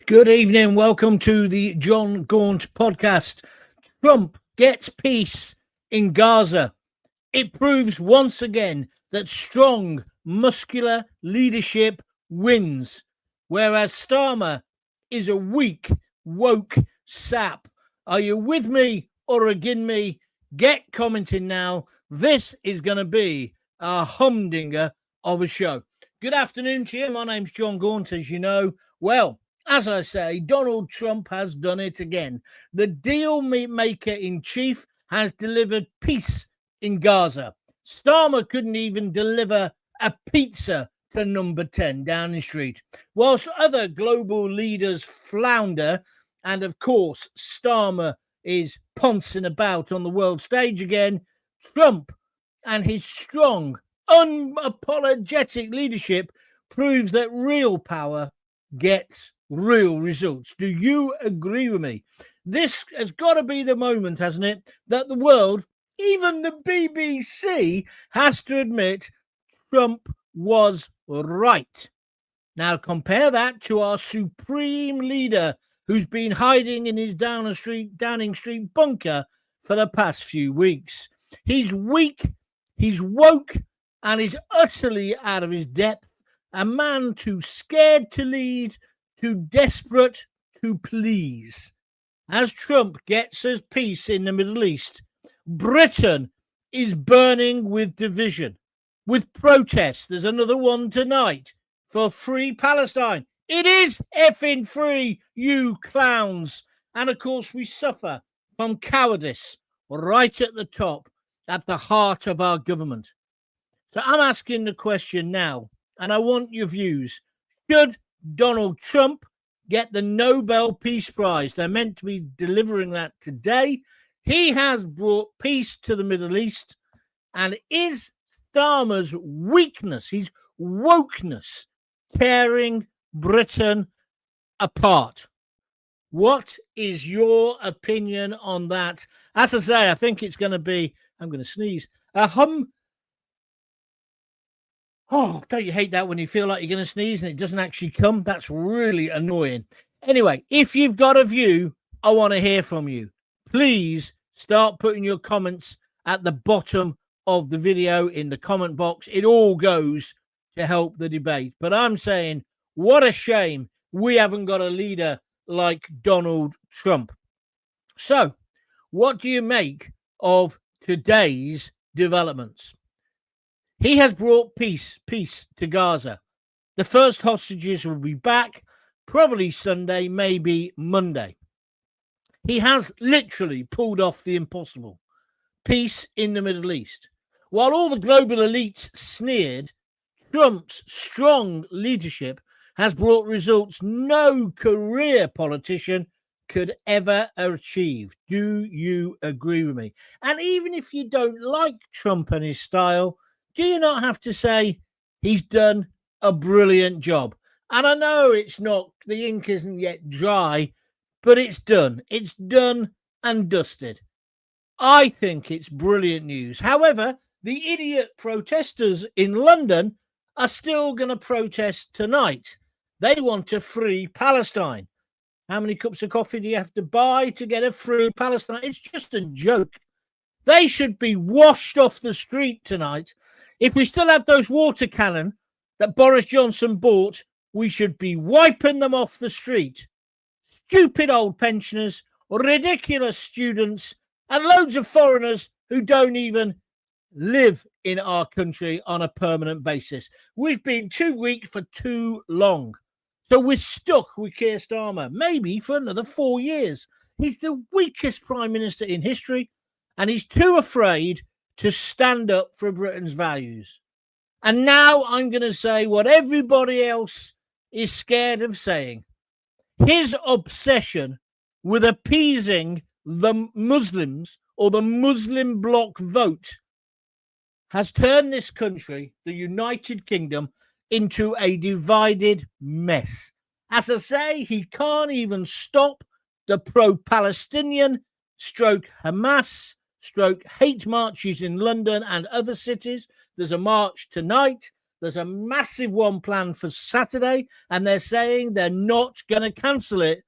Good evening. Welcome to the Jon Gaunt podcast. Trump gets peace in Gaza. It proves once again that strong, muscular leadership wins, whereas Starmer is a weak, woke sap. Are you with me or against me? Get commenting now. This is going to be a humdinger of a show. Good afternoon to you. My name's Jon Gaunt, as you know. Well, as I say, Donald Trump has done it again. The deal maker in chief has delivered peace in Gaza. Starmer couldn't even deliver a pizza to number 10 Downing Street. Whilst other global leaders flounder, and of course, Starmer is pouncing about on the world stage again, Trump and his strong, unapologetic leadership proves that real power gets real results. Do you agree with me? This has got to be the moment, hasn't it, that the world, even the BBC, has to admit Trump was right. Now compare that to our supreme leader who's been hiding in his Downing Street bunker for the past few weeks. He's weak, he's woke, and he's utterly out of his depth. A man too scared to lead, too desperate to please. As Trump gets us peace in the Middle East, Britain is burning with division, with protests. There's another one tonight for free Palestine. It is effing free, you clowns. And of course, we suffer from cowardice right at the top, at the heart of our government. So I'm asking the question now, and I want your views. Should Donald Trump get the Nobel Peace Prize? They're meant to be delivering that today. He has brought peace to the Middle East, and is Starmer's weakness, his wokeness, tearing Britain apart? What is your opinion on that? As I say, I think it's going to be, I'm going to sneeze, Oh, don't you hate that when you feel like you're going to sneeze and it doesn't actually come? That's really annoying. Anyway, if you've got a view, I want to hear from you. Please start putting your comments at the bottom of the video in the comment box. It all goes to help the debate. But I'm saying, what a shame we haven't got a leader like Donald Trump. So, what do you make of today's developments? He has brought peace to Gaza. The first hostages will be back, probably Sunday, maybe Monday. He has literally pulled off the impossible. Peace in the Middle East. While all the global elites sneered, Trump's strong leadership has brought results no career politician could ever achieve. Do you agree with me? And even if you don't like Trump and his style, do you not have to say he's done a brilliant job? And I know it's not, the ink isn't yet dry, but it's done. It's done and dusted. I think it's brilliant news. However, the idiot protesters in London are still going to protest tonight. They want to free Palestine. How many cups of coffee do you have to buy to get a free Palestine? It's just a joke. They should be washed off the street tonight. If we still have those water cannon that Boris Johnson bought, we should be wiping them off the street. Stupid old pensioners, ridiculous students, and loads of foreigners who don't even live in our country on a permanent basis. We've been too weak for too long. So we're stuck with Keir Starmer, maybe for another 4 years. He's the weakest prime minister in history, and he's too afraid to stand up for Britain's values. And now I'm going to say what everybody else is scared of saying. His obsession with appeasing the Muslims or the Muslim bloc vote has turned this country, the United Kingdom, into a divided mess. As I say, he can't even stop the pro-Palestinian stroke Hamas stroke hate marches in London and other cities. There's a march tonight. There's a massive one planned for Saturday, and they're saying they're not going to cancel it.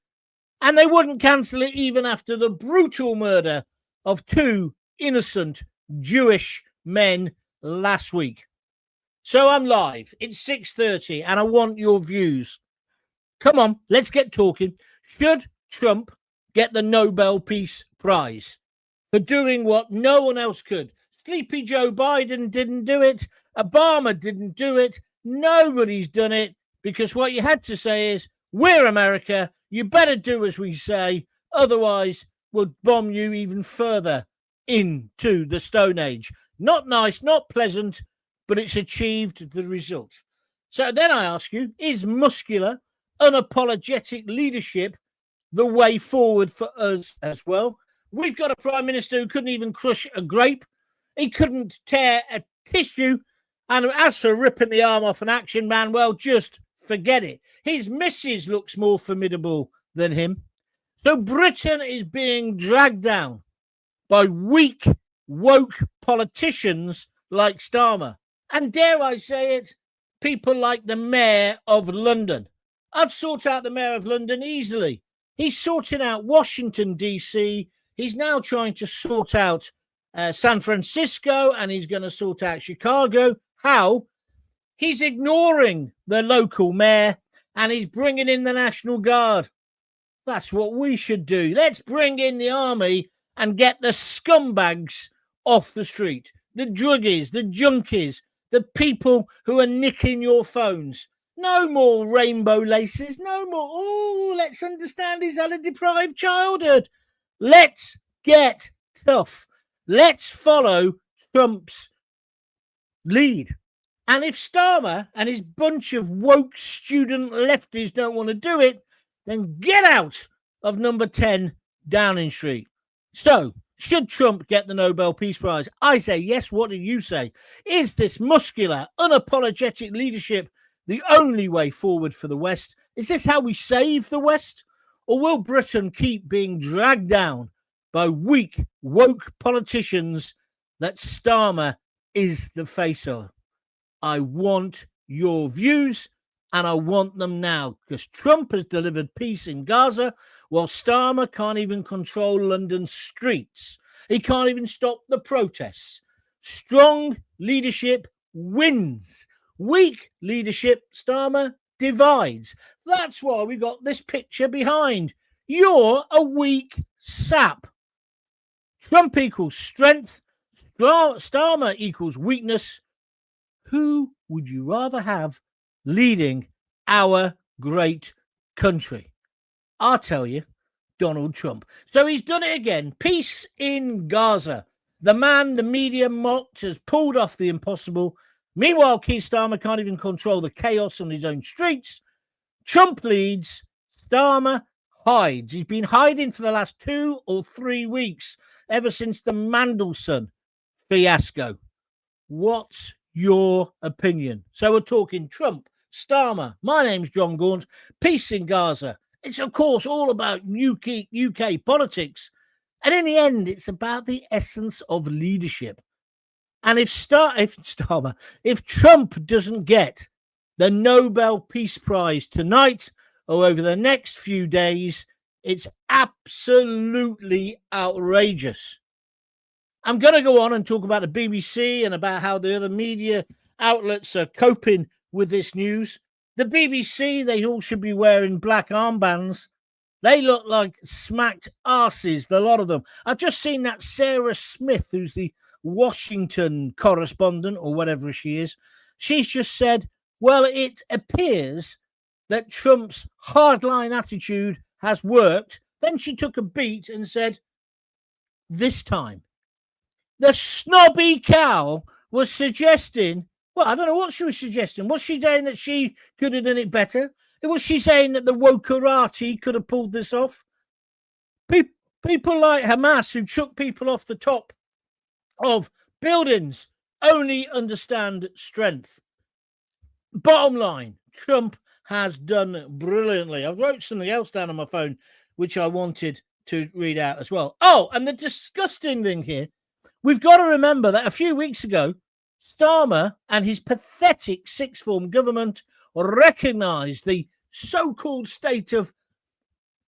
And they wouldn't cancel it even after the brutal murder of 2 innocent Jewish men last week. So I'm live. It's 6:30, and I want your views. Come on, let's get talking. Should Trump get the Nobel Peace Prize for doing what no one else could? Sleepy Joe Biden didn't do it. Obama didn't do it. Nobody's done it, because what you had to say is, we're America. You better do as we say. Otherwise, we'll bomb you even further into the Stone Age. Not nice, not pleasant, but it's achieved the result. So then I ask you, is muscular, unapologetic leadership the way forward for us as well? We've got a prime minister who couldn't even crush a grape. He couldn't tear a tissue. And as for ripping the arm off an action man, well, just forget it. His missus looks more formidable than him. So Britain is being dragged down by weak, woke politicians like Starmer. And dare I say it, people like the mayor of London. I'd sort out the mayor of London easily. He's sorting out Washington, D.C. He's now trying to sort out San Francisco, and he's going to sort out Chicago. How? He's ignoring the local mayor, and he's bringing in the National Guard. That's what we should do. Let's bring in the army and get the scumbags off the street. The druggies, the junkies, the people who are nicking your phones. No more rainbow laces. No more, oh, let's understand he's had a deprived childhood. Let's get tough. Let's follow Trump's lead. And if Starmer and his bunch of woke student lefties don't want to do it, then get out of number 10 Downing Street. So, should Trump get the Nobel Peace Prize? I say yes. What do you say? Is this muscular, unapologetic leadership the only way forward for the West? Is this how we save the West? Or will Britain keep being dragged down by weak, woke politicians that Starmer is the face of? I want your views, and I want them now, because Trump has delivered peace in Gaza, while Starmer can't even control London's streets. He can't even stop the protests. Strong leadership wins. Weak leadership, Starmer, divides. That's why we got this picture behind. You're a weak sap. Trump equals strength. Starmer equals weakness. Who would you rather have leading our great country? I'll tell you, Donald Trump. So he's done it again. Peace in Gaza. The man the media mocked has pulled off the impossible. Meanwhile, Keir Starmer can't even control the chaos on his own streets. Trump leads, Starmer hides. He's been hiding for the last 2 or 3 weeks, ever since the Mandelson fiasco. What's your opinion? So we're talking Trump, Starmer. My name's Jon Gaunt. Peace in Gaza. It's, of course, all about UK politics. And in the end, it's about the essence of leadership. And if Trump doesn't get the Nobel Peace Prize tonight or over the next few days, it's absolutely outrageous. I'm going to go on and talk about the BBC and about how the other media outlets are coping with this news. The BBC, they all should be wearing black armbands. They look like smacked arses, the lot of them. I've just seen that Sarah Smith, who's the Washington correspondent or whatever she is. She's just said, well, it appears that Trump's hardline attitude has worked. Then she took a beat and said, this time. The snobby cow was suggesting, well, I don't know what she was suggesting. Was she saying that she could have done it better? Was she saying that the wokerati could have pulled this off? People like Hamas, who took people off the top of buildings, only understand strength. Bottom line, Trump has done brilliantly. I wrote something else down on my phone, which I wanted to read out as well. Oh, and the disgusting thing here, we've got to remember that a few weeks ago, Starmer and his pathetic sixth form government recognised the so-called state of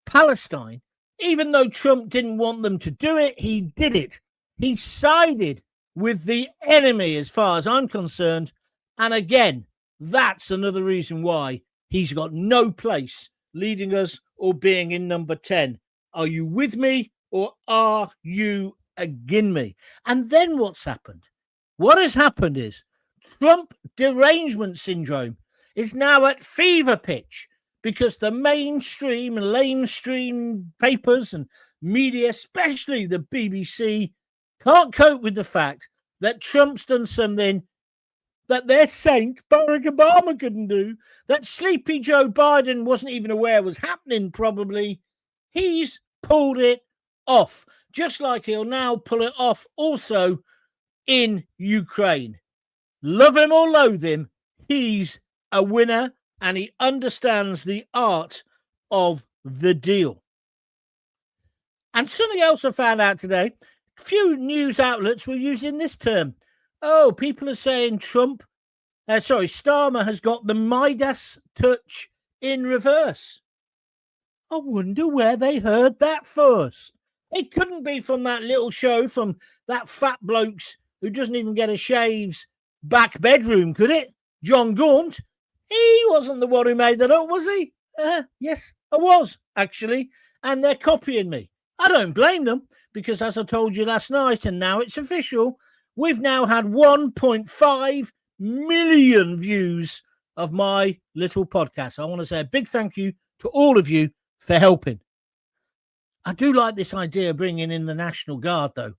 Palestine. Even though Trump didn't want them to do it, he did it. He sided with the enemy as far as I'm concerned. And again, that's another reason why he's got no place leading us or being in number 10. Are you with me or are you against me? And then what's happened? What has happened is Trump derangement syndrome is now at fever pitch because the mainstream and lamestream papers and media, especially the BBC, can't cope with the fact that Trump's done something that their saint Barack Obama couldn't do, that sleepy Joe Biden wasn't even aware was happening probably. He's pulled it off, just like he'll now pull it off also in Ukraine. Love him or loathe him, he's a winner and he understands the art of the deal. And something else I found out today, a few news outlets were using this term. Oh, people are saying Starmer has got the Midas touch in reverse. I wonder where they heard that first. It couldn't be from that little show from that fat bloke's who doesn't even get a shave's back bedroom, could it? Jon Gaunt. He wasn't the one who made that up, was he? Yes, I was, actually. And they're copying me. I don't blame them because, as I told you last night, and now it's official, we've now had 1.5 million views of my little podcast. I want to say a big thank you to all of you for helping. I do like this idea of bringing in the National Guard, though,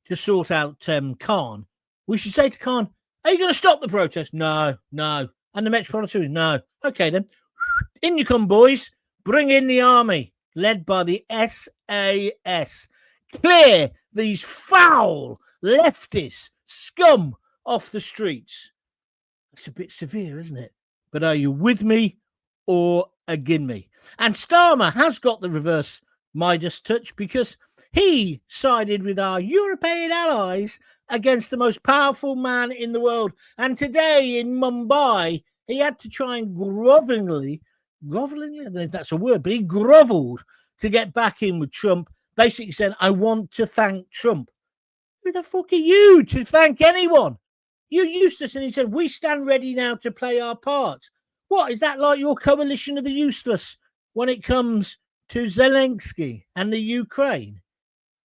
to sort out Khan. We should say to Khan, are you going to stop the protest? No. And the Metropolitan? No. Okay, then. In you come, boys. Bring in the army, led by the SAS. Clear these foul leftist scum off the streets. It's a bit severe, isn't it? But are you with me or against me? And Starmer has got the reverse Midas touch because he sided with our European allies against the most powerful man in the world. And today in Mumbai, he had to try and grovelingly, I don't know if that's a word, but he grovelled to get back in with Trump, basically saying, I want to thank Trump. Who the fuck are you to thank anyone? You're useless. And he said, we stand ready now to play our part. What, is that like your coalition of the useless when it comes to Zelensky and the Ukraine?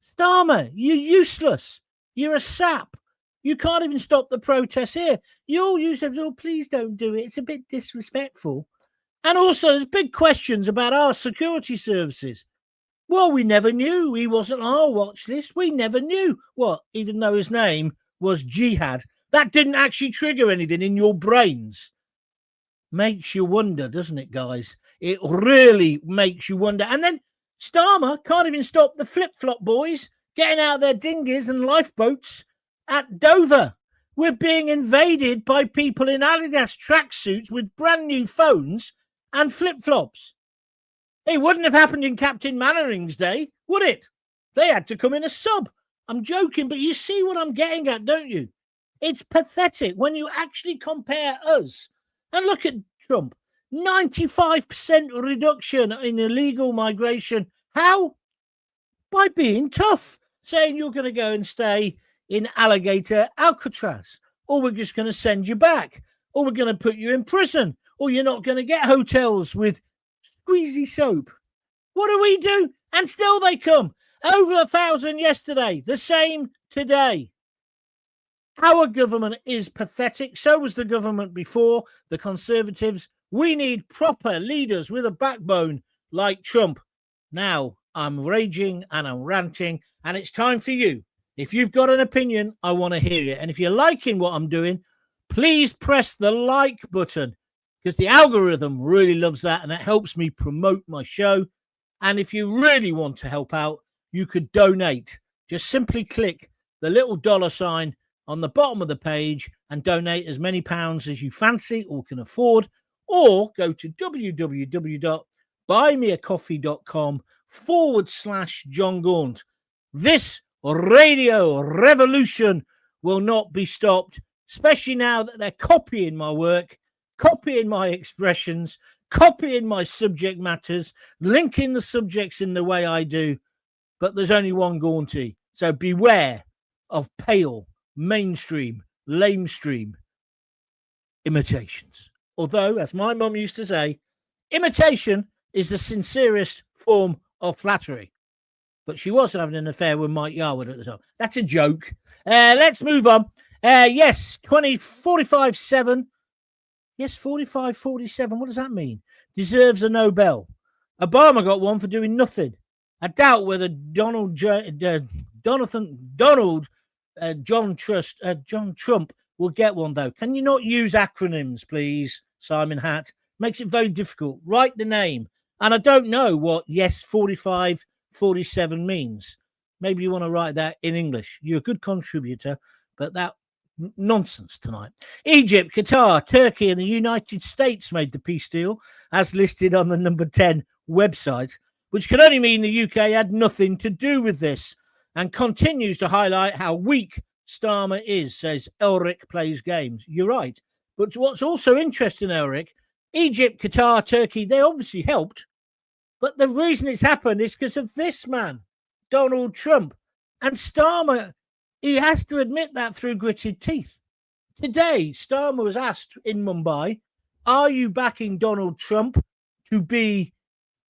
Starmer, you're useless. You're a sap. You can't even stop the protests here. You all use them, oh, please don't do it. It's a bit disrespectful. And also, there's big questions about our security services. Well, we never knew he wasn't on our watch list. We never knew. What, even though his name was Jihad, that didn't actually trigger anything in your brains. Makes you wonder, doesn't it, guys? It really makes you wonder. And then Starmer can't even stop the flip-flop boys getting out their dinghies and lifeboats at Dover. We're being invaded by people in Adidas tracksuits with brand new phones and flip-flops. It wouldn't have happened in Captain Mannering's day, would it? They had to come in a sub. I'm joking, but you see what I'm getting at, don't you? It's pathetic when you actually compare us. And look at Trump. 95% reduction in illegal migration. How? By being tough. Saying you're going to go and stay in alligator Alcatraz. Or we're just going to send you back. Or we're going to put you in prison. Or you're not going to get hotels with squeezy soap. What do we do? And still they come. Over 1,000 yesterday. The same today. Our government is pathetic. So was the government before, the Conservatives. We need proper leaders with a backbone like Trump. Now, I'm raging and I'm ranting, and it's time for you. If you've got an opinion, I want to hear it. And if you're liking what I'm doing, please press the like button because the algorithm really loves that and it helps me promote my show. And if you really want to help out, you could donate. Just simply click the little $ on the bottom of the page and donate as many pounds as you fancy or can afford, or go to www.buymeacoffee.com/Jon Gaunt. This radio revolution will not be stopped. especially now that they're copying my work, copying my expressions, copying my subject matters, linking the subjects in the way I do. But there's only one Gaunty. So beware of pale, mainstream, lamestream imitations. Although, as my mum used to say, imitation is the sincerest form of flattery. But she was having an affair with Mike Yarwood at the time. That's a joke. Let's move on. Yes, 2045-7. Yes, 45-47. What does that mean? Deserves a Nobel. Obama got one for doing nothing. I doubt whether John Trump will get one, though. Can you not use acronyms, please, Simon Hatt? Makes it very difficult. Write the name. And I don't know what yes 45-47 means. Maybe you want to write that in English. You're a good contributor, but that nonsense tonight. Egypt, Qatar, Turkey, and the United States made the peace deal, as listed on the number 10 website, which could only mean the UK had nothing to do with this, and continues to highlight how weak Starmer is, says Elric Plays Games. You're right. But what's also interesting, Elric, Egypt, Qatar, Turkey, they obviously helped. But the reason it's happened is because of this man, Donald Trump. And Starmer, he has to admit that through gritted teeth. Today, Starmer was asked in Mumbai, are you backing Donald Trump to be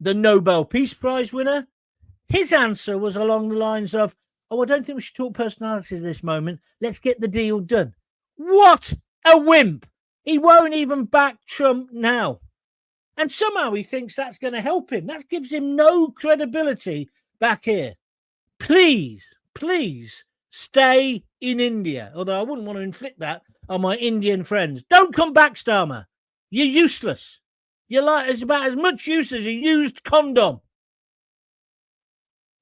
the Nobel Peace Prize winner? His answer was along the lines of, I don't think we should talk personalities at this moment. Let's get the deal done. What a wimp. He won't even back Trump now. And somehow he thinks that's going to help him. That gives him no credibility back here. Please, please stay in India. Although I wouldn't want to inflict that on my Indian friends. Don't come back, Starmer. You're useless. You're like it's about as much use as a used condom.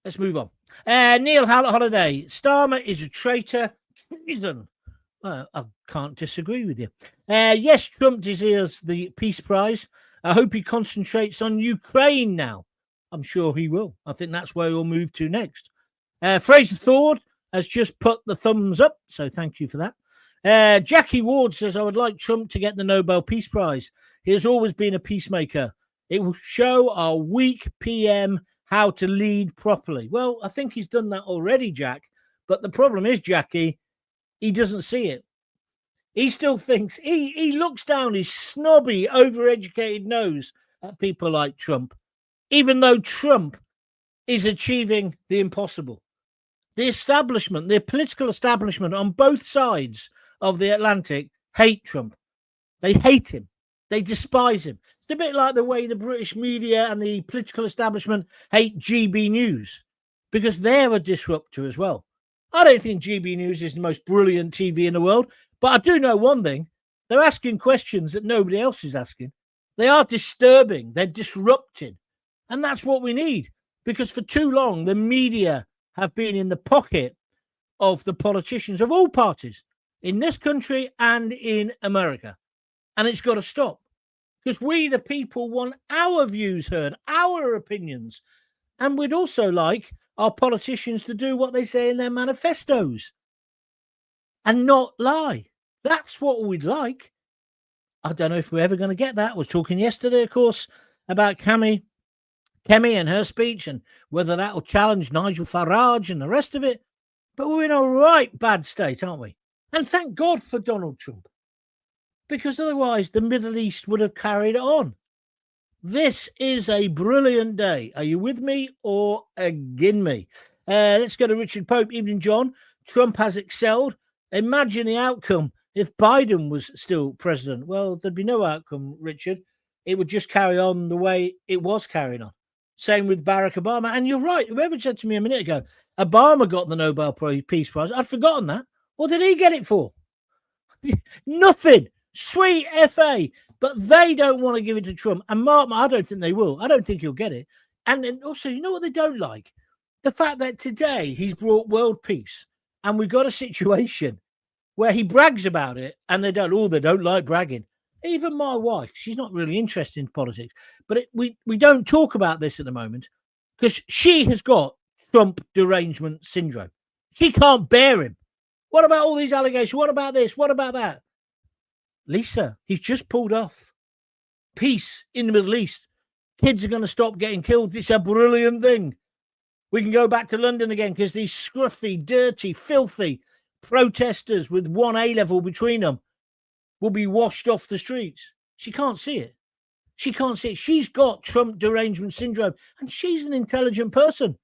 Let's move on. Neil Holiday. Starmer is a traitor. Treason. I can't disagree with you. Yes, Trump deserves the Peace Prize. I hope he concentrates on Ukraine now. I'm sure he will. I think that's where he'll move to next. Fraser Thord has just put the thumbs up, so thank you for that. Jackie Ward says, I would like Trump to get the Nobel Peace Prize. He has always been a peacemaker. It will show our weak PM how to lead properly. Well, I think he's done that already, Jack. But the problem is, Jackie, he doesn't see it. He still thinks, he looks down his snobby, overeducated nose at people like Trump, even though Trump is achieving the impossible. The establishment, the political establishment on both sides of the Atlantic hate Trump. They hate him. They despise him. It's a bit like the way the British media and the political establishment hate GB News, because they're a disruptor as well. I don't think GB News is the most brilliant TV in the world, but I do know one thing. They're asking questions that nobody else is asking. They are disturbing. They're disrupting. And that's what we need, because for too long, the media have been in the pocket of the politicians of all parties in this country and in America. And it's got to stop, because we, the people, want our views heard, our opinions. And we'd also like our politicians to do what they say in their manifestos and not lie. That's what we'd like. I don't know if we're ever going to get that. I was talking yesterday, of course, about Kemi and her speech and whether that will challenge Nigel Farage and the rest of it. But we're in a right bad state, aren't we? And thank God for Donald Trump, because otherwise the Middle East would have carried on. This is a brilliant day. Are you with me or against me? Let's go to Richard Pope. Evening, John. Trump has excelled. Imagine the outcome if Biden was still president. Well, there'd be no outcome, Richard. It would just carry on the way it was carrying on. Same with Barack Obama. And you're right. Whoever said to me a minute ago, Obama got the Nobel Peace Prize. I'd forgotten that. What did he get it for? Nothing. Sweet FA. But they don't want to give it to Trump. And Mark, I don't think they will. I don't think he'll get it. And also, you know what they don't like? The fact that today he's brought world peace. And we've got a situation where he brags about it and they don't like bragging. Even my wife, she's not really interested in politics. But we don't talk about this at the moment because she has got Trump derangement syndrome. She can't bear him. What about all these allegations? What about this? What about that? Lisa, he's just pulled off peace in the Middle East. Kids are going to stop getting killed. It's a brilliant thing. We can go back to London again because these scruffy, dirty, filthy protesters with one A-level between them will be washed off the streets. She can't see it. She can't see it. She's got Trump derangement syndrome, and she's an intelligent person.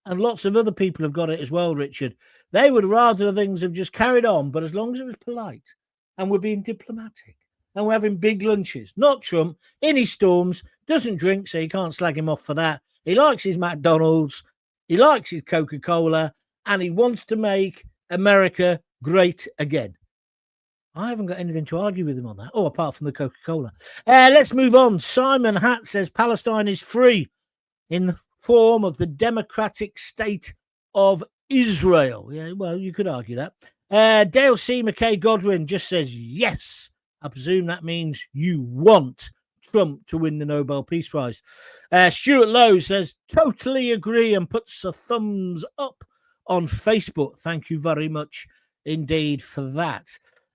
And lots of other people have got it as well, Richard. They would rather things have just carried on, but as long as it was polite and we're being diplomatic and we're having big lunches. Not Trump. In he storms, doesn't drink, so you can't slag him off for that. He likes his McDonald's. He likes his Coca-Cola, and he wants to make America great again. I haven't got anything to argue with him on that. Oh, apart from the Coca-Cola. Let's move on. Simon Hatt says Palestine is free in the form of the democratic state of Israel. Yeah, well, you could argue that. Dale C. McKay Godwin just says yes. I presume that means you want Trump to win the Nobel Peace Prize. Stuart Lowe says totally agree and puts a thumbs up on Facebook. Thank you very much indeed for that.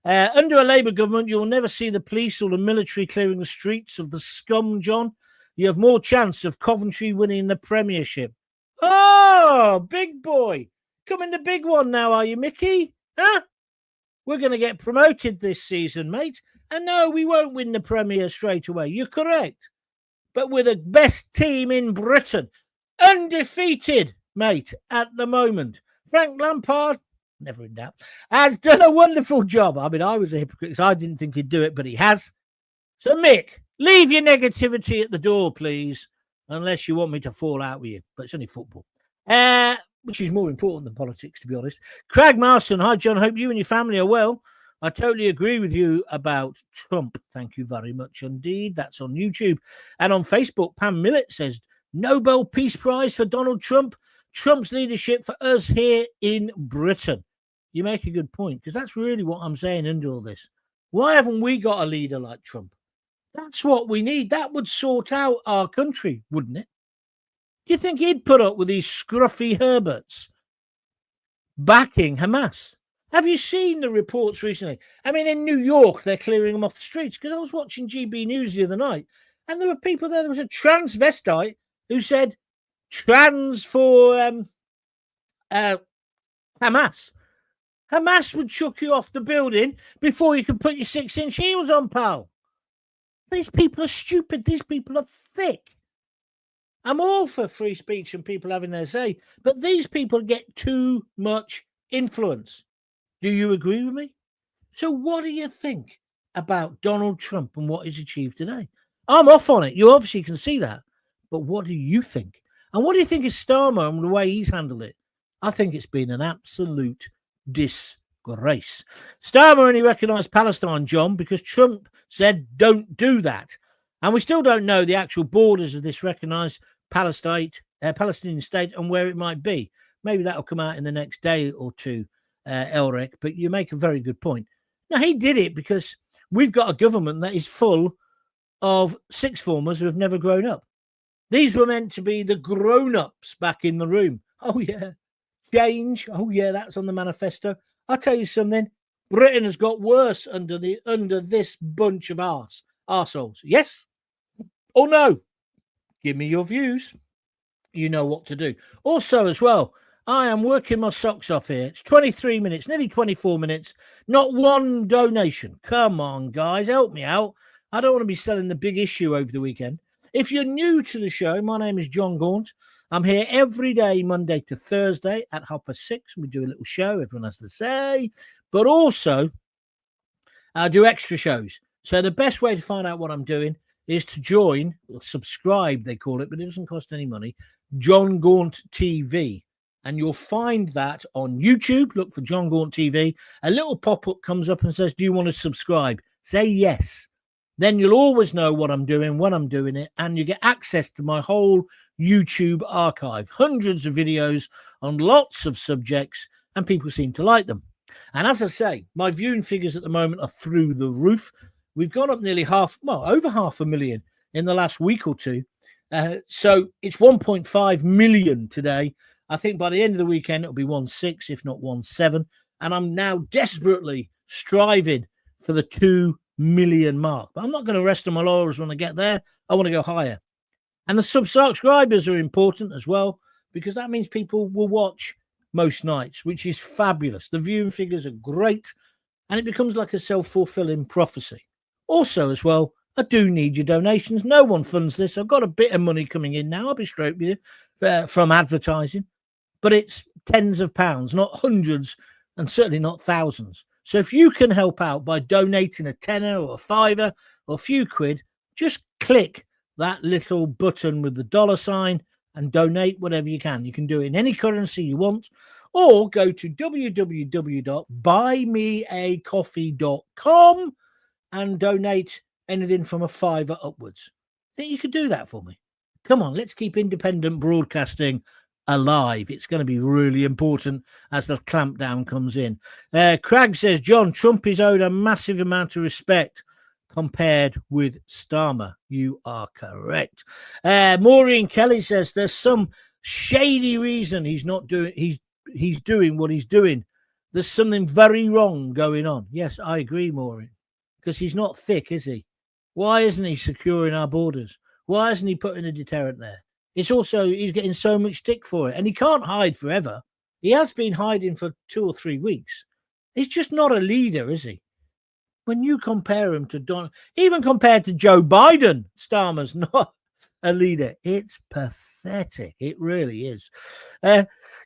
Under a Labour government, you'll never see the police or the military clearing the streets of the scum, John. You have more chance of Coventry winning the Premiership. Oh, big boy. Coming the big one now, are you, Mickey? Huh? We're going to get promoted this season, mate. And no, we won't win the Premier straight away. You're correct. But we're the best team in Britain. Undefeated, mate, at the moment. Frank Lampard, never in doubt, has done a wonderful job. I mean, I was a hypocrite because I didn't think he'd do it, but he has. So, Mick, leave your negativity at the door, please, unless you want me to fall out with you. But it's only football, which is more important than politics, to be honest. Craig Marston, hi, John. Hope you and your family are well. I totally agree with you about Trump. Thank you very much indeed. That's on YouTube. And on Facebook, Pam Millett says, Nobel Peace Prize for Donald Trump. Trump's leadership for us here in Britain. You make a good point, because that's really what I'm saying under all this. Why haven't we got a leader like Trump? That's what we need. That would sort out our country, wouldn't it? Do you think he'd put up with these scruffy Herberts backing Hamas? Have you seen the reports recently? I mean, in New York, they're clearing them off the streets, because I was watching GB News the other night, and there were people there. There was a transvestite who said, trans for Hamas. Hamas would chuck you off the building before you could put your 6-inch heels on, pal. These people are stupid. These people are thick. I'm all for free speech and people having their say, but these people get too much influence. Do you agree with me? So what do you think about Donald Trump and what he's achieved today? I'm off on it. You obviously can see that. But what do you think? And what do you think of Starmer and the way he's handled it? I think it's been an absolute disgrace. Starmer only recognised Palestine, John, because Trump said don't do that. And we still don't know the actual borders of this recognised Palestinian state and where it might be. Maybe that'll come out in the next day or two, Elric, but you make a very good point. Now, he did it because we've got a government that is full of sixth formers who have never grown up. These were meant to be the grown-ups back in the room. Oh, yeah. Change. Oh, yeah, that's on the manifesto. I'll tell you something. Britain has got worse under this bunch of arseholes. Yes or no? Give me your views. You know what to do. Also, as well, I am working my socks off here. It's 23 minutes, nearly 24 minutes. Not one donation. Come on, guys, help me out. I don't want to be selling the big issue over the weekend. If you're new to the show, my name is Jon Gaunt. I'm here every day, Monday to Thursday at 6:30. We do a little show. Everyone has to say. But also, I do extra shows. So the best way to find out what I'm doing is to join, or subscribe, they call it, but it doesn't cost any money, Jon Gaunt TV. And you'll find that on YouTube. Look for Jon Gaunt TV. A little pop-up comes up and says, do you want to subscribe? Say yes. Then you'll always know what I'm doing, when I'm doing it, and you get access to my whole YouTube archive. Hundreds of videos on lots of subjects, and people seem to like them. And as I say, my viewing figures at the moment are through the roof. We've gone up nearly over 500,000 in the last week or two. So it's 1.5 million today. I think by the end of the weekend, it'll be 1.6, if not 1.7. and I'm now desperately striving for the 2 million mark. But I'm not going to rest on my laurels when I get there. I want to go higher. And the subscribers are important as well, because that means people will watch most nights, which is fabulous. The viewing figures are great, and it becomes like a self-fulfilling prophecy. Also, as well, I do need your donations. No one funds this. I've got a bit of money coming in now. I'll be straight with you from advertising, but it's tens of pounds, not hundreds, and certainly not thousands. So if you can help out by donating a tenner or a fiver or a few quid, just click that little button with the $ and donate whatever you can. You can do it in any currency you want, or go to www.buymeacoffee.com and donate anything from a fiver upwards. Think you could do that for me? Come on, let's keep independent broadcasting alive. It's going to be really important as the clampdown comes in. Craig says, John, Trump is owed a massive amount of respect compared with Starmer. You are correct. Maureen Kelly says there's some shady reason he's not doing he's doing what he's doing. There's something very wrong going on. Yes, I agree, Maureen, because he's not thick, is he? Why isn't he securing our borders? Why isn't he putting a deterrent there? It's also, he's getting so much stick for it, and he can't hide forever. He has been hiding for 2 or 3 weeks. He's just not a leader, is he? When you compare him to even compared to Joe Biden, Starmer's not a leader. It's pathetic. It really is.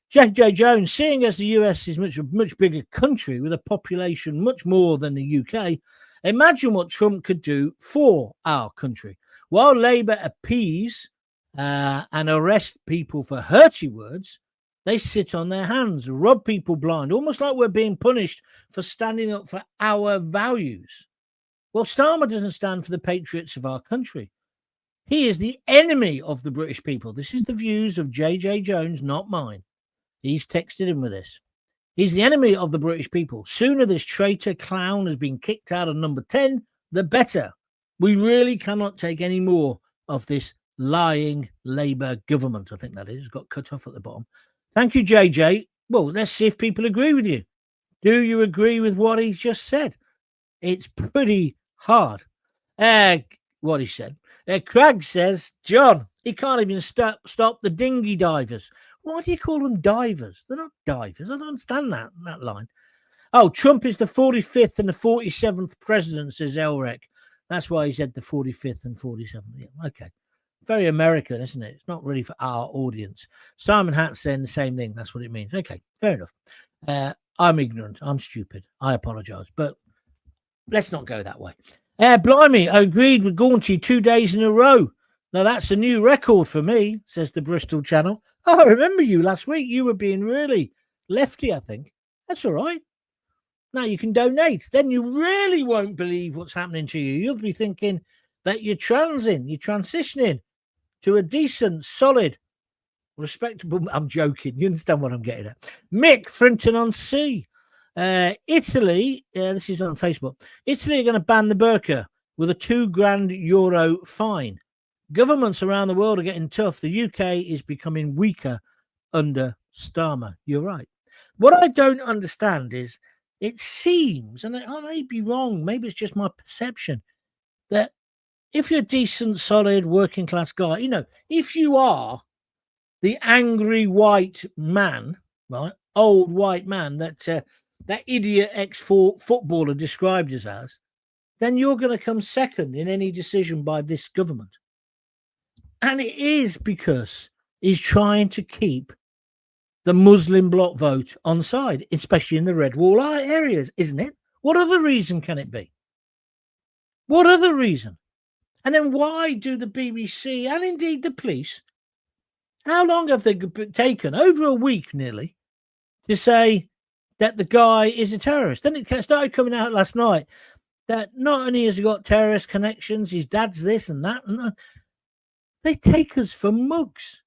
Jack J. Jones, seeing as the US is much bigger country with a population much more than the UK, imagine what Trump could do for our country. While Labour appease and arrest people for hurty words, they sit on their hands, rub people blind, almost like we're being punished for standing up for our values. Well, Starmer doesn't stand for the patriots of our country. He is the enemy of the British people. This is the views of J.J. Jones, not mine. He's texted him with this. He's the enemy of the British people. Sooner this traitor clown has been kicked out of number 10, the better. We really cannot take any more of this lying Labour government. I think that is. Got cut off at the bottom. Thank you, JJ. Well, let's see if people agree with you. Do you agree with what he just said? It's pretty hard. What he said. Craig says, John, he can't even stop the dinghy divers. Why do you call them divers? They're not divers. I don't understand that line. Oh, Trump is the 45th and the 47th president, says Elrek. That's why he said the 45th and 47th. Yeah, okay. Very American, isn't it? It's not really for our audience. Simon Hatt's saying the same thing. That's what it means. Okay, fair enough. I'm ignorant. I'm stupid. I apologise. But let's not go that way. Blimey, I agreed with Gaunty 2 days in a row. Now, that's a new record for me, says the Bristol Channel. Oh, I remember you last week. You were being really lefty, I think. That's all right. Now you can donate. Then you really won't believe what's happening to you. You'll be thinking that you're transitioning to a decent, solid, respectable. I'm joking. You understand what I'm getting at. Mick Frinton-on-Sea. Italy, this is on Facebook. Italy are going to ban the burqa with a €2,000 fine. Governments around the world are getting tough. The UK is becoming weaker under Starmer. You're right. What I don't understand is it seems, and I may be wrong, maybe it's just my perception, that if you're a decent, solid, working class guy, you know, if you are the angry white man, right, old white man that that idiot ex-footballer described us as, then you're going to come second in any decision by this government. And it is because he's trying to keep the Muslim bloc vote on side, especially in the red wall areas, isn't it? What other reason can it be? What other reason? And then why do the BBC and indeed the police, how long have they taken? Over a week nearly, to say that the guy is a terrorist. Then it started coming out last night that not only has he got terrorist connections, his dad's this and that. And they take us for mugs.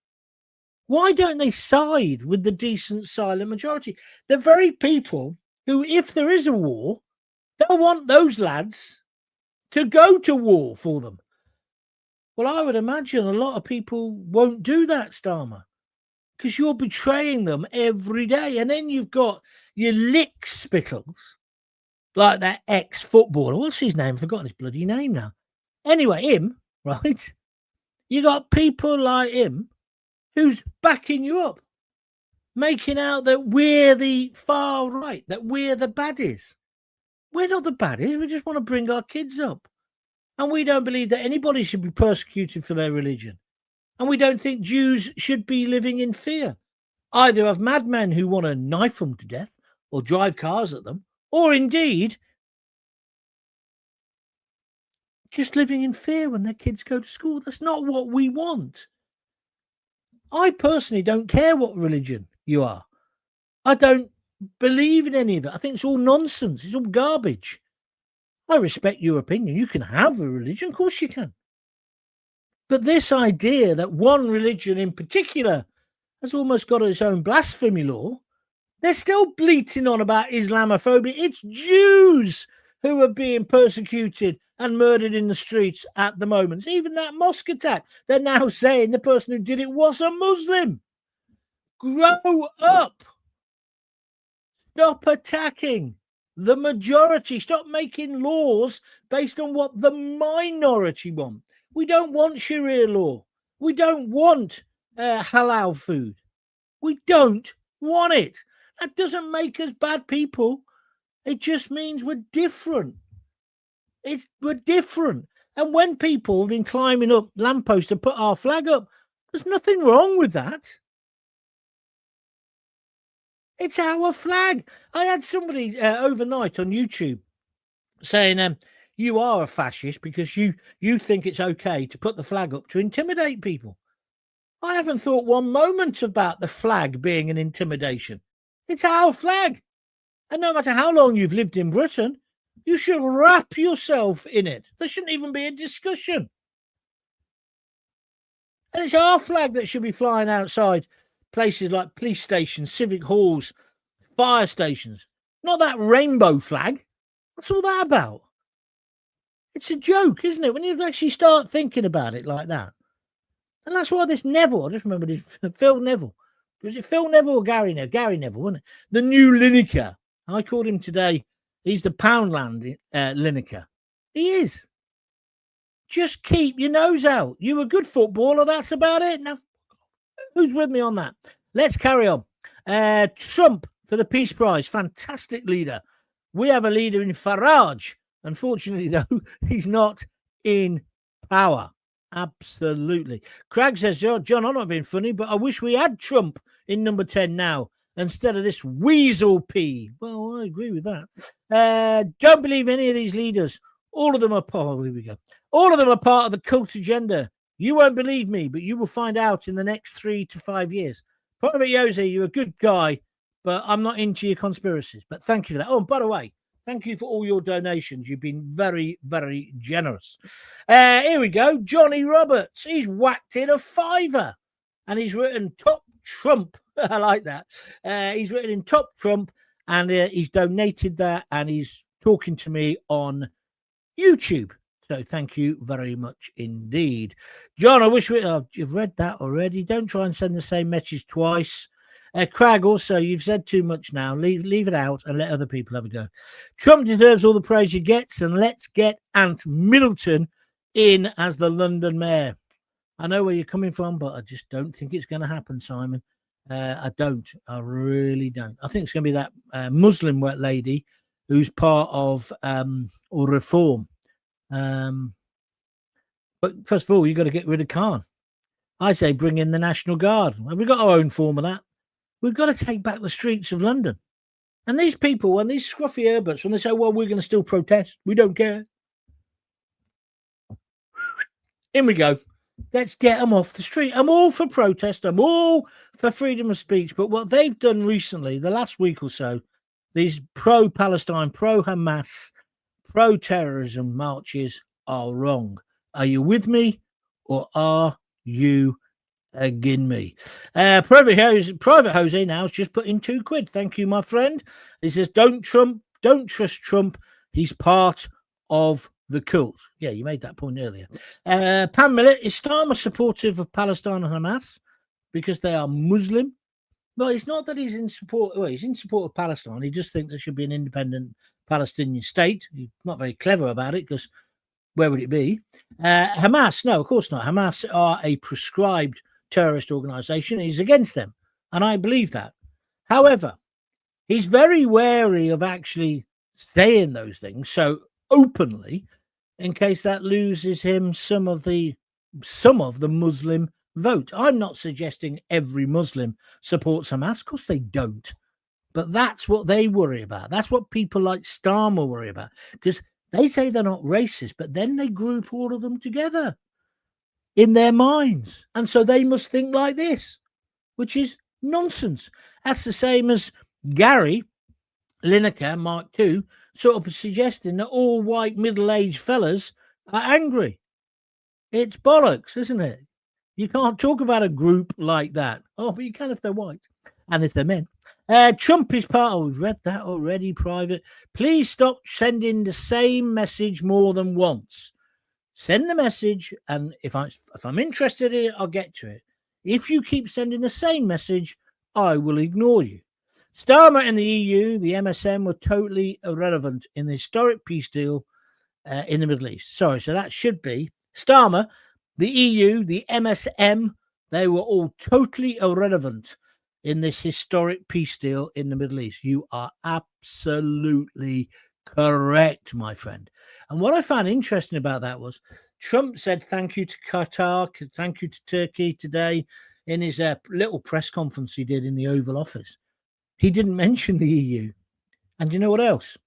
Why don't they side with the decent silent majority? The very people who, if there is a war, they'll want those lads to go to war for them. Well, I would imagine a lot of people won't do that, Starmer, because you're betraying them every day. And then you've got you lick spittles like that ex-footballer. What's his name? I've forgotten his bloody name now. Anyway, him, right? You got people like him who's backing you up, making out that we're the far right, that we're the baddies. We're not the baddies. We just want to bring our kids up. And we don't believe that anybody should be persecuted for their religion. And we don't think Jews should be living in fear, either of madmen who want to knife them to death or drive cars at them, or indeed just living in fear when their kids go to school. That's not what we want. I personally don't care what religion you are. I don't believe in any of it. I think it's all nonsense. It's all garbage. I respect your opinion. You can have a religion. Of course you can. But this idea that one religion in particular has almost got its own blasphemy law, they're still bleating on about Islamophobia. It's Jews who are being persecuted and murdered in the streets at the moment. Even that mosque attack, they're now saying the person who did it was a Muslim. Grow up. Stop attacking the majority. Stop making laws based on what the minority want. We don't want Sharia law. We don't want halal food. We don't want it. That doesn't make us bad people. It just means we're different. We're different. And when people have been climbing up lampposts to put our flag up, there's nothing wrong with that. It's our flag. I had somebody overnight on YouTube saying, you are a fascist because you think it's okay to put the flag up to intimidate people. I haven't thought one moment about the flag being an intimidation. It's our flag. And no matter how long you've lived in Britain, you should wrap yourself in it. There shouldn't even be a discussion. And it's our flag that should be flying outside places like police stations, civic halls, fire stations. Not that rainbow flag. What's all that about? It's a joke, isn't it? When you actually start thinking about it like that. And that's why this Neville, I just remember this Phil Neville. Was it Phil Neville or Gary Neville? Gary Neville, wasn't it? The new Lineker. I called him today. He's the Poundland Lineker. He is. Just keep your nose out. You're a good footballer. That's about it. Now, who's with me on that? Let's carry on. Trump for the Peace Prize. Fantastic leader. We have a leader in Farage. Unfortunately, though, he's not in power. Absolutely. Craig says, John, I'm not being funny, but I wish we had Trump in number 10 now instead of this weasel pea. Well, I agree with that. Don't believe any of these leaders. All of them are here we go. All of them are part of the cult agenda. You won't believe me, but you will find out in the next 3 to 5 years. Private Jose, you're a good guy, but I'm not into your conspiracies. But thank you for that. Oh, and by the way, thank you for all your donations. You've been very, very generous. Here we go. Johnny Roberts. He's whacked in a $5 and he's written Top Trump. I like that. He's written in Top Trump and he's donated that and he's talking to me on YouTube. So thank you very much indeed. John, I wish you've read that already. Don't try and send the same message twice. Craig, also, you've said too much now. Leave it out and let other people have a go. Trump deserves all the praise he gets, and let's get Ant Middleton in as the London mayor. I know where you're coming from, but I just don't think it's going to happen, Simon. I don't. I really don't. I think it's going to be that Muslim lady who's part of or Reform. But first of all, you've got to get rid of Khan. I say bring in the National Guard. We've got our own form of that. We've got to take back the streets of London. And these people, when these scruffy Herberts, when they say, well, we're going to still protest, we don't care. In we go. Let's get them off the street. I'm all for protest. I'm all for freedom of speech. But what they've done recently, the last week or so, these pro-Palestine, pro-Hamas, pro-terrorism marches are wrong. Are you with me or are you again me? Private Jose now has just put in £2. Thank you, my friend. He says, don't trust Trump. He's part of the cult. Yeah, you made that point earlier. Pam Millett, is Starmer supportive of Palestine and Hamas because they are Muslim? Well, it's not that he's in support. Well, he's in support of Palestine. He just thinks there should be an independent Palestinian state. He's not very clever about it because where would it be? Hamas? No, of course not. Hamas are a prescribed terrorist organization. He's against them, and I believe that. However, he's very wary of actually saying those things so openly, in case that loses him some of the Muslim vote. I'm not suggesting every Muslim supports Hamas. Of course they don't. But that's what they worry about. That's what people like Starmer worry about. Because they say they're not racist, but then they group all of them together in their minds. And so they must think like this, which is nonsense. That's the same as Gary Lineker, Mark II, sort of suggesting that all white middle-aged fellas are angry. It's bollocks, isn't it? You can't talk about a group like that. Oh, but you can if they're white and if they're men. Trump is part of, we've read that already, Private. Please stop sending the same message more than once. Send the message, and if I'm interested in it, I'll get to it. If you keep sending the same message, I will ignore you. Starmer and the EU, the MSM, were totally irrelevant in the historic peace deal in the Middle East. Sorry, so that should be Starmer, the EU, the MSM, they were all totally irrelevant in this historic peace deal in the Middle East. You are absolutely correct, my friend. And what I found interesting about that was Trump said thank you to Qatar, thank you to Turkey today in his little press conference he did in the Oval Office. He didn't mention the EU. And you know what else?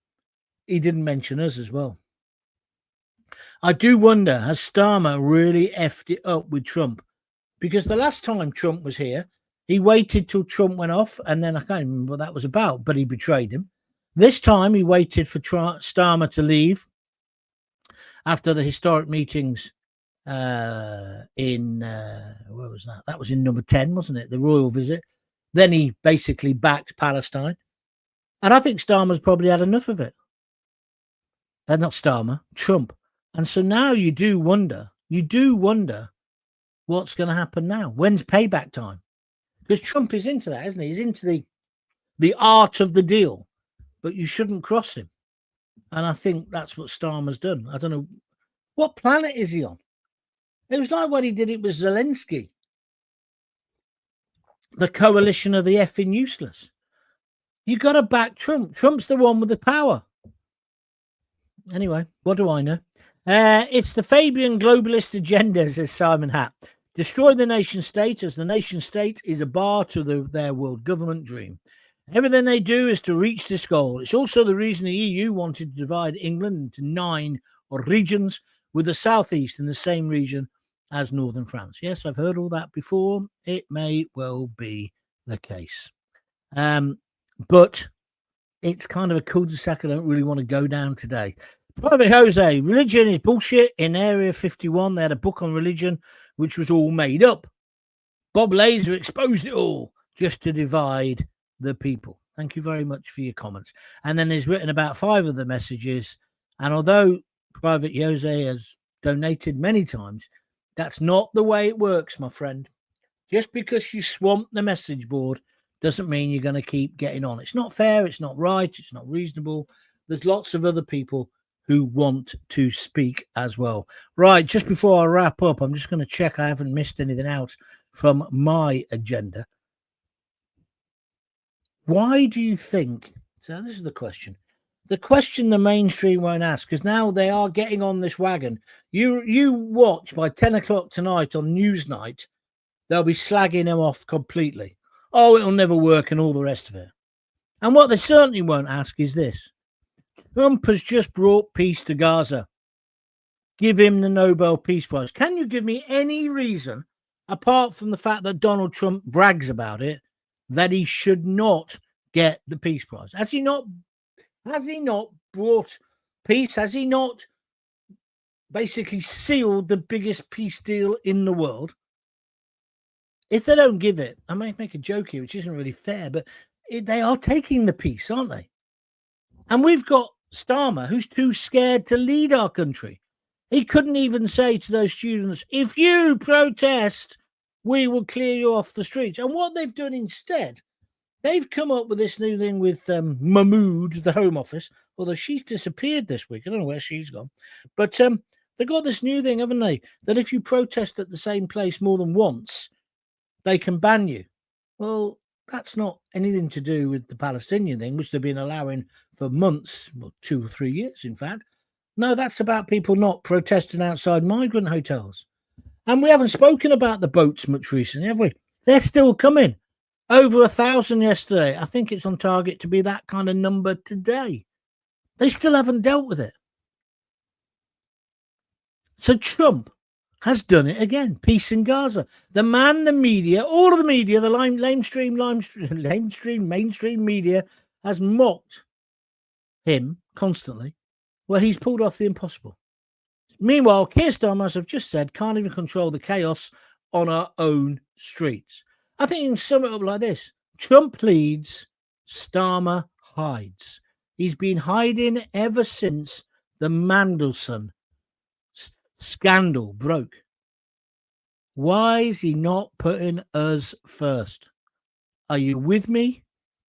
He didn't mention us as well. I do wonder, has Starmer really effed it up with Trump? Because the last time Trump was here, he waited till Trump went off, and then I can't remember what that was about, but he betrayed him. This time he waited for Starmer to leave after the historic meetings where was that? That was in number 10, wasn't it? The royal visit. Then he basically backed Palestine. And I think Starmer's probably had enough of it. Not Starmer, Trump. And so now you do wonder what's going to happen now. When's payback time? Because Trump is into that, isn't he? He's into the art of the deal, but you shouldn't cross him. And I think that's what Starmer's done. I don't know. What planet is he on? It was like when he did it with Zelensky. The coalition of the effing useless. You got to back Trump. Trump's the one with the power. Anyway, what do I know? It's the Fabian globalist agenda, says Simon Hatt. Destroy the nation state, as the nation state is a bar to their world government dream. Everything they do is to reach this goal. It's also the reason the EU wanted to divide England into 9 regions, with the southeast in the same region as northern France. Yes, I've heard all that before. It may well be the case. But it's kind of a cul-de-sac I don't really want to go down today. Private Jose, religion is bullshit. In Area 51, they had a book on religion, which was all made up. Bob Laser exposed it all just to divide the people. Thank you very much for your comments. And then he's written about 5 of the messages. And although Private Jose has donated many times, that's not the way it works, my friend. Just because you swamp the message board doesn't mean you're going to keep getting on. It's not fair. It's not right. It's not reasonable. There's lots of other people who want to speak as well. Right, just before I wrap up, I'm just going to check I haven't missed anything out from my agenda. Why do you think, so this is the question the mainstream won't ask, because now they are getting on this wagon. You watch by 10 o'clock tonight on Newsnight, they'll be slagging him off completely. Oh, it'll never work and all the rest of it. And what they certainly won't ask is this. Trump has just brought peace to Gaza. Give him the Nobel Peace Prize. Can you give me any reason, apart from the fact that Donald Trump brags about it, that he should not get the Peace Prize? Has he not brought peace? Has he not basically sealed the biggest peace deal in the world? If they don't give it, I might make a joke here, which isn't really fair, but they are taking the peace, aren't they? And we've got Starmer, who's too scared to lead our country. He couldn't even say to those students, if you protest, we will clear you off the streets. And what they've done instead, They've come up with this new thing with Mahmood, the Home Office, although she's disappeared this week. I don't know where she's gone. But they've got this new thing, haven't they, that if you protest at the same place more than once, they can ban you. Well, that's not anything to do with the Palestinian thing, which they've been allowing for months, well, 2 or 3 years, in fact. No, that's about people not protesting outside migrant hotels. And we haven't spoken about the boats much recently, have we? They're still coming. Over 1,000 yesterday. I think it's on target to be that kind of number today. They still haven't dealt with it. So Trump has done it again. Peace in Gaza. The man, the media, all of the media, the mainstream media has mocked him constantly. Well, he's pulled off the impossible. Meanwhile, Keir Starmer, as I've just said, can't even control the chaos on our own streets. I think you can sum it up like this. Trump leads, Starmer hides. He's been hiding ever since the Mandelson scandal broke. Why is he not putting us first? Are you with me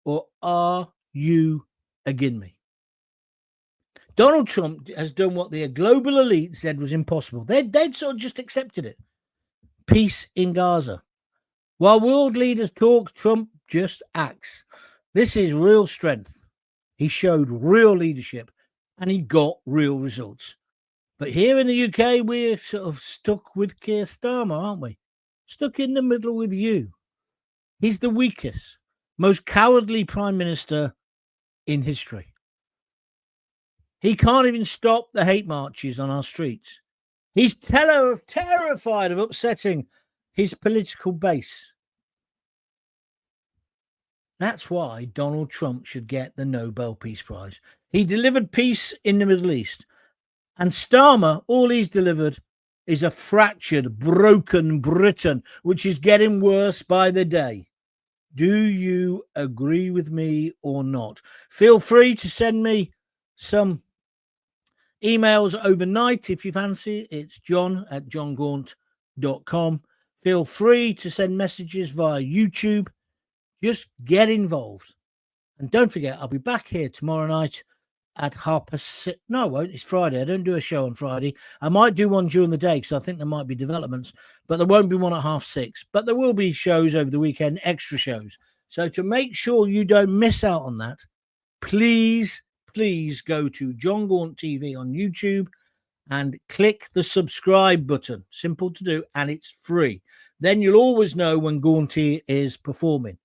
or are you against me? Donald Trump has done what the global elite said was impossible. They'd sort of just accepted it. Peace in Gaza. While world leaders talk, Trump just acts. This is real strength. He showed real leadership and he got real results. But here in the UK, we're sort of stuck with Keir Starmer, aren't we? Stuck in the middle with you. He's the weakest, most cowardly prime minister in history. He can't even stop the hate marches on our streets. He's terrified of upsetting his political base. That's why Donald Trump should get the Nobel Peace Prize. He delivered peace in the Middle East. And Starmer, all he's delivered is a fractured, broken Britain, which is getting worse by the day. Do you agree with me or not? Feel free to send me some emails overnight if you fancy. It's john@jongaunt.com. Feel free to send messages via YouTube. Just get involved. And don't forget, I'll be back here tomorrow night at 6:30. No, I won't. It's Friday. I don't do a show on Friday. I might do one during the day because I think there might be developments, but there won't be one at 6:30. But there will be shows over the weekend, extra shows. So to make sure you don't miss out on that, please go to Jon Gaunt TV on YouTube and click the subscribe button. Simple to do, and it's free. Then you'll always know when Gaunty is performing,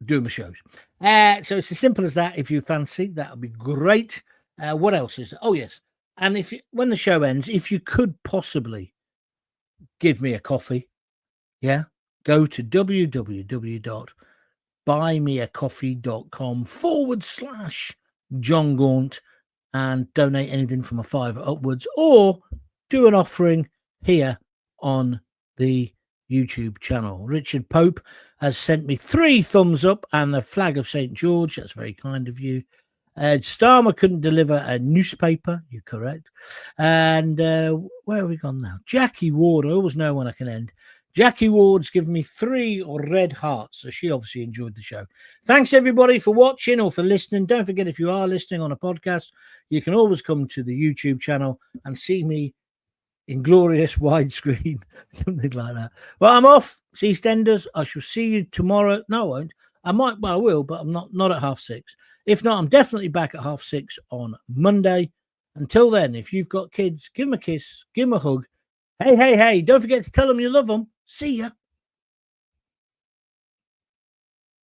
doing the shows. So it's as simple as that. If you fancy, that would be great. What else is there? Oh, yes. And when the show ends, if you could possibly give me a coffee, yeah, go to www.buymeacoffee.com/Jon Gaunt and donate anything from $5 upwards, or do an offering here on the YouTube channel. Richard Pope has sent me 3 thumbs up and a flag of St. George. That's very kind of you. Starmer couldn't deliver a newspaper. You're correct. And where have we gone now? Jackie Ward. I always know when I can end. Jackie Ward's given me 3 red hearts. So she obviously enjoyed the show. Thanks, everybody, for watching or for listening. Don't forget, if you are listening on a podcast, you can always come to the YouTube channel and see me in glorious widescreen, something like that. Well, I'm off. EastEnders. I shall see you tomorrow. No, I won't. I might. Well, I will, but I'm not at 6:30. If not, I'm definitely back at 6:30 on Monday. Until then, if you've got kids, give them a kiss, give them a hug. Hey, don't forget to tell them you love them. See ya.